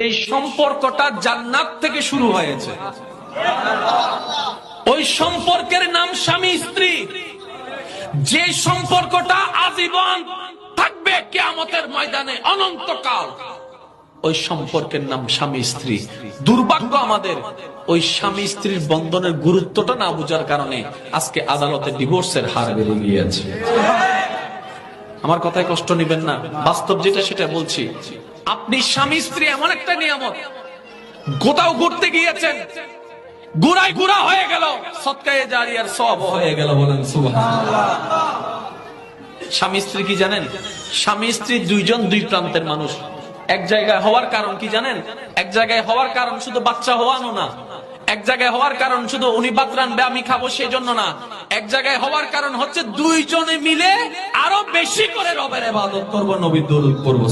এই সম্পর্কটা জান্নাত থেকে শুরু হয়েছে। ওই সম্পর্কের নাম স্বামী স্ত্রী। যে সম্পর্কটা আজীবন থাকবে কিয়ামতের ময়দানে অনন্তকাল, ওই সম্পর্কের নাম স্বামী স্ত্রী। দুর্ভাগ্য আমাদের ওই স্বামী স্ত্রীর বন্ধনের গুরুত্বটা না বুঝার কারণে আজকে আদালতে ডিভোর্সের হার বেড়ে গিয়েছে। আমার কথায় কষ্ট নেবেন না, বাস্তব যেটা সেটা বলছি। আপনি স্বামী স্ত্রী এমন একটা নিয়ামত, কোথাও ঘুরতে গিয়েছেন, ঘুরাই ঘুরা হয়ে গেল, সদকায়ে জারিয়ার সওয়াব হয়ে গেল, বলেন সুবহানাল্লাহ। স্বামী স্ত্রী কি জানেন? স্বামী স্ত্রী দুইজন দুই প্রান্তের মানুষ। এক জায়গায় হওয়ার কারণ কি জানেন? এক জায়গায় হওয়ার কারণ শুধু বাচ্চা হওয়ানো না, এক জায়গায় হওয়ার কারণ শুধু উনি ভাত রানবে আমি খাবো সেই জন্য না। এক জায়গায় হওয়ার কারণ হচ্ছে দুইজনে মিলে আরো বেশি করে রবের ইবাদত করব, নবীর দরুদ পড়ব।